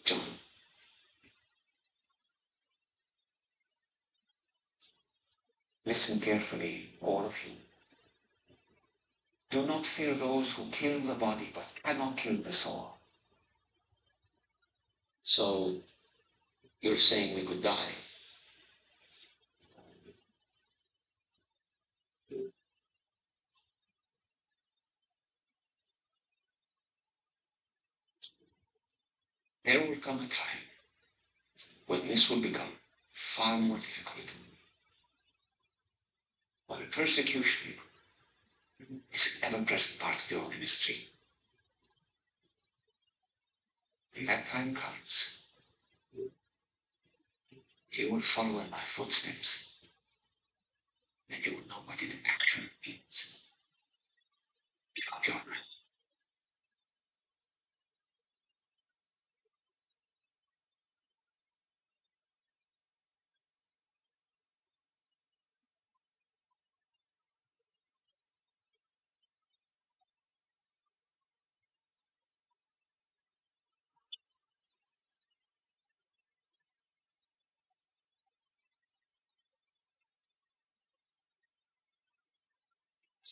John. Listen carefully, all of you. Do not fear those who kill the body but cannot kill the soul. So, you're saying we could die? There will come a time when this will become far more difficult. When persecution is an ever-present part of your ministry. When that time comes, you will follow in my footsteps, and you will know what it actually means. Without your breath.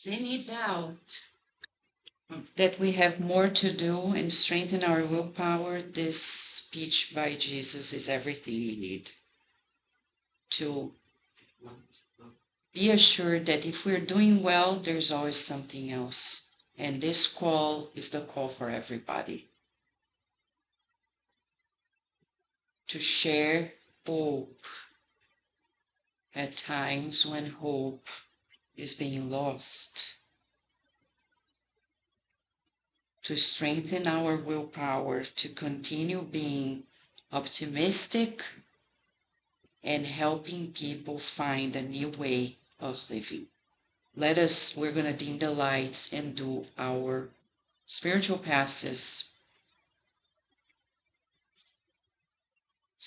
Any doubt that we have more to do and strengthen our willpower, this speech by Jesus is everything we need to be assured that if we're doing well, there's always something else. And this call is the call for everybody. To share hope at times when hope is being lost. To strengthen our willpower to continue being optimistic and helping people find a new way of living. We're going to dim the lights and do our spiritual passes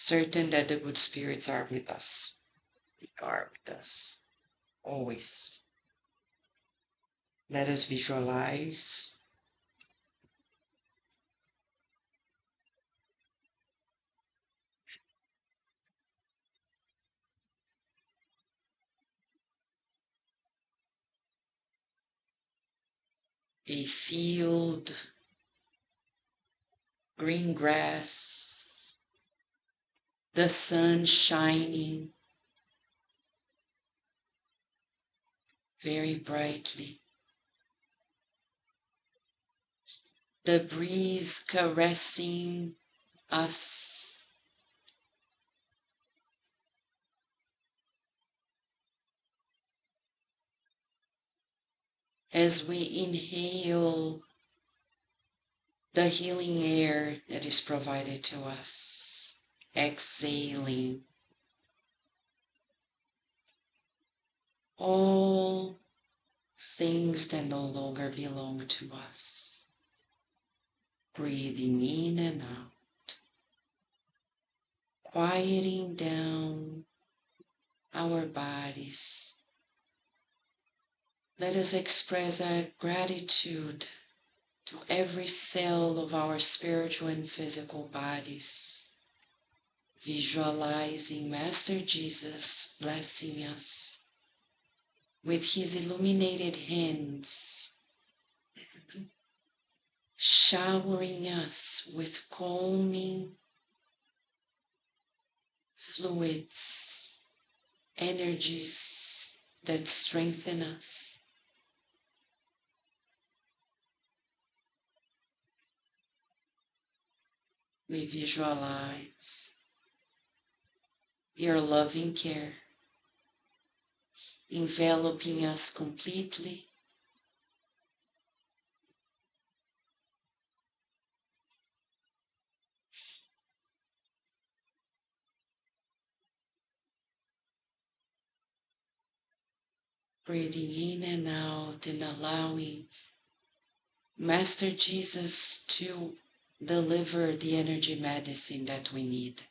certain that the good spirits are with us. They are with us always. Let us visualize a field, green grass, the sun shining very brightly, the breeze caressing us, as we inhale the healing air that is provided to us, exhaling all things that no longer belong to us, breathing in and out, quieting down our bodies. Let us express our gratitude to every cell of our spiritual and physical bodies, visualizing Master Jesus blessing us with his illuminated hands, showering us with calming fluids, energies that strengthen us. We visualize your loving care enveloping us completely, breathing in and out and allowing Master Jesus to deliver the energy medicine that we need.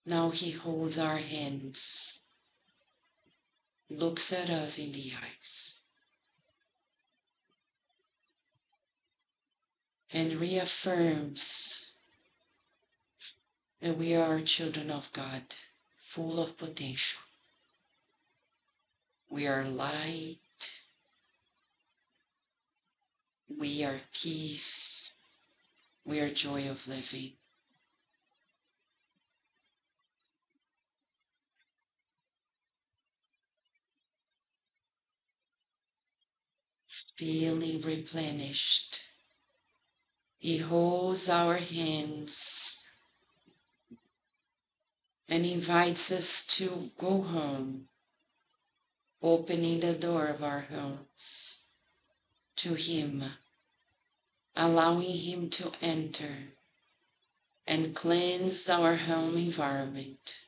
Now he holds our hands, looks at us in the eyes, and reaffirms that we are children of God, full of potential. We are light. We are peace. We are joy of living. Feeling replenished, he holds our hands and invites us to go home, opening the door of our homes to him, allowing him to enter and cleanse our home environment.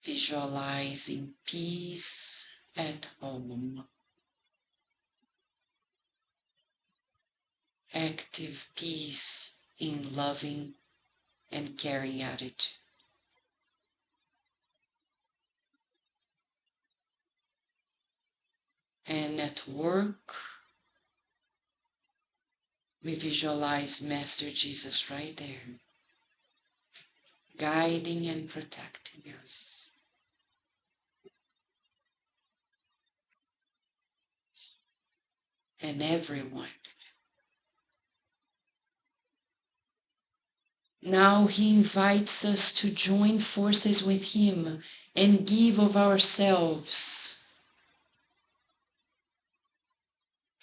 Visualizing peace at home, active peace in loving and caring attitude. And at work, we visualize Master Jesus right there, guiding and protecting us. And everyone. Now he invites us to join forces with him and give of ourselves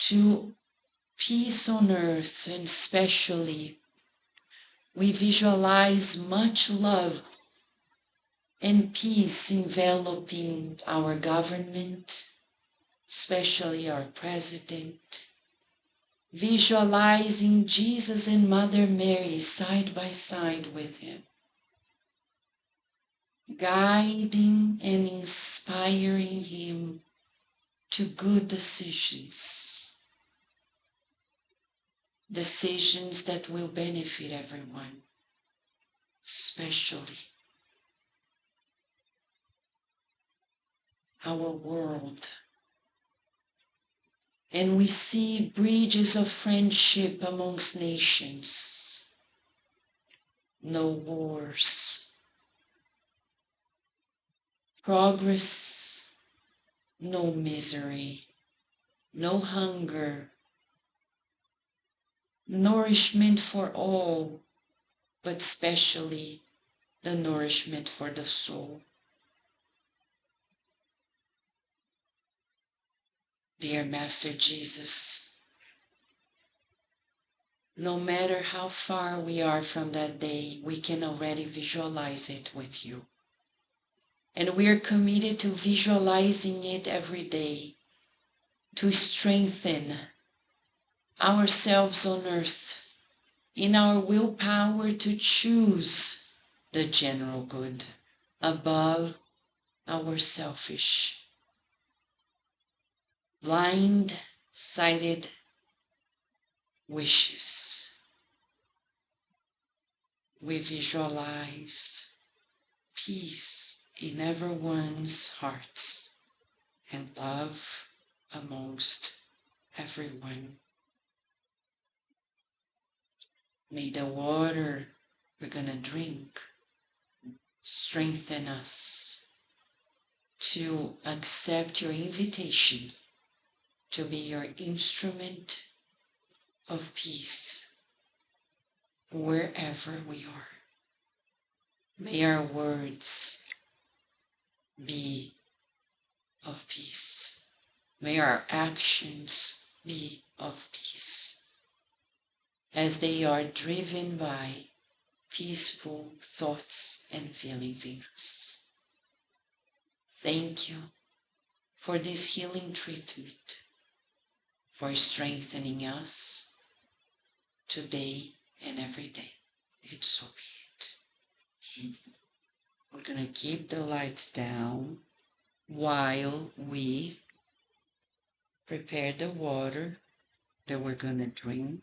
to peace on earth, and especially we visualize much love and peace enveloping our government, especially our president, visualizing Jesus and Mother Mary side by side with him, guiding and inspiring him to good decisions, decisions that will benefit everyone, especially our world. And we see bridges of friendship amongst nations, no wars, progress, no misery, no hunger, nourishment for all, but especially the nourishment for the soul. Dear Master Jesus, no matter how far we are from that day, we can already visualize it with you. And we are committed to visualizing it every day, to strengthen ourselves on earth in our willpower to choose the general good above our selfish, blind-sighted wishes. We visualize peace in everyone's hearts and love amongst everyone. May the water we're going to drink strengthen us to accept your invitation to be your instrument of peace wherever we are. May our words be of peace. May our actions be of peace, as they are driven by peaceful thoughts and feelings in us. Thank you for this healing treatment, for strengthening us today and every day. And so be it. We're going to keep the lights down while we prepare the water that we're going to drink.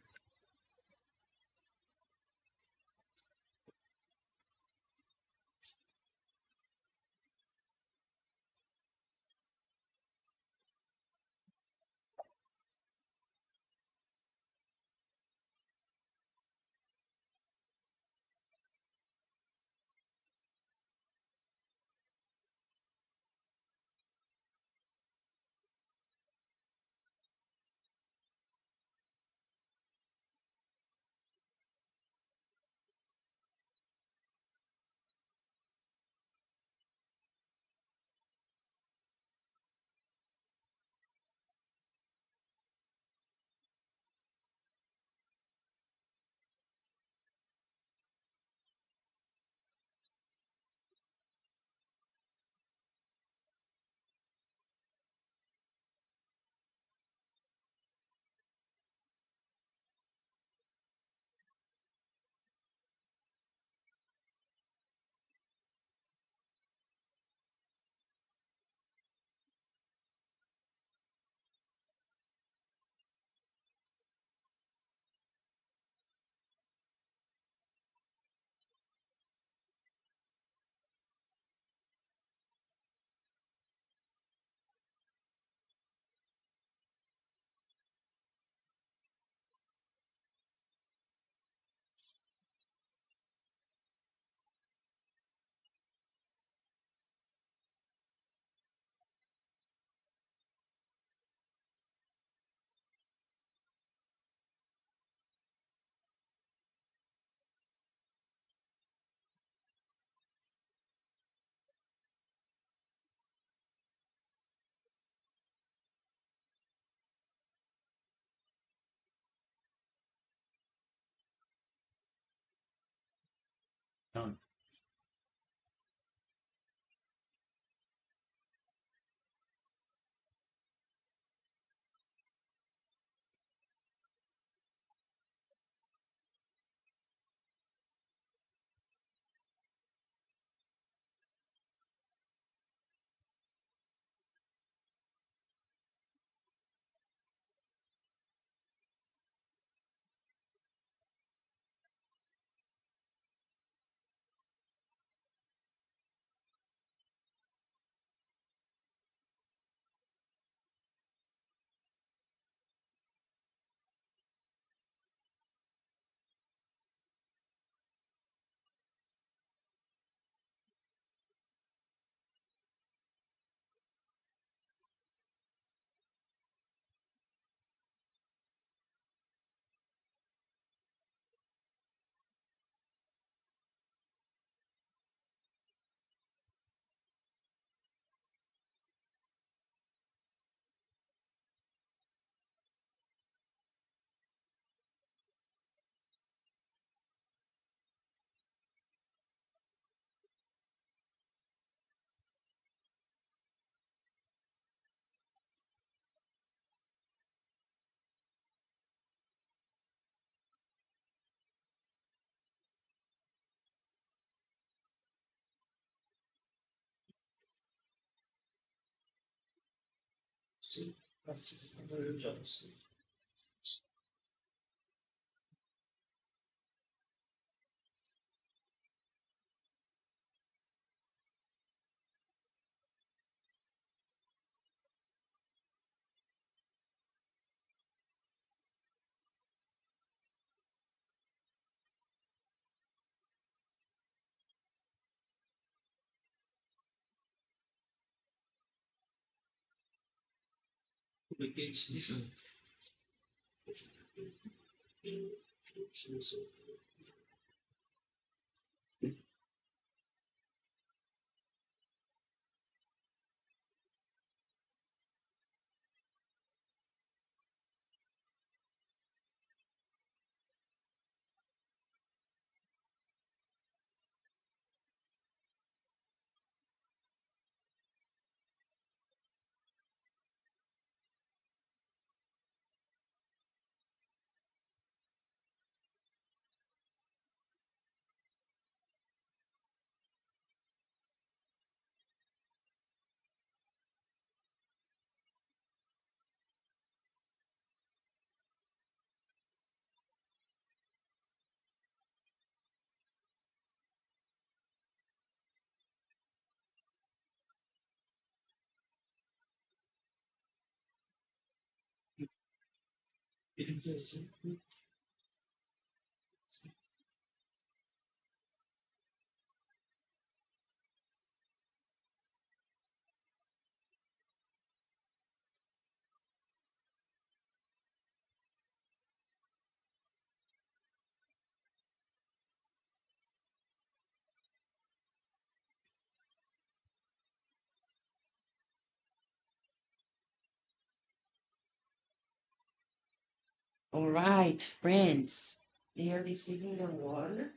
All right, friends. They are receiving the water.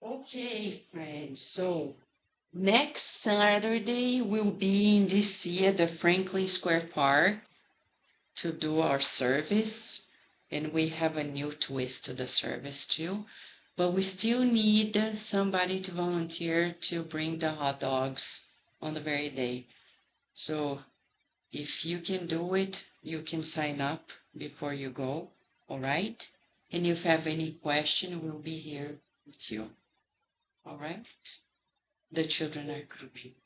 Okay, friends. So next Saturday we'll be in DC at the Franklin Square Park to do our service. And we have a new twist to the service too. But we still need somebody to volunteer to bring the hot dogs on the very day. So if you can do it, you can sign up before you go, all right? And if you have any question, we'll be here with you, all right? The children are grouping.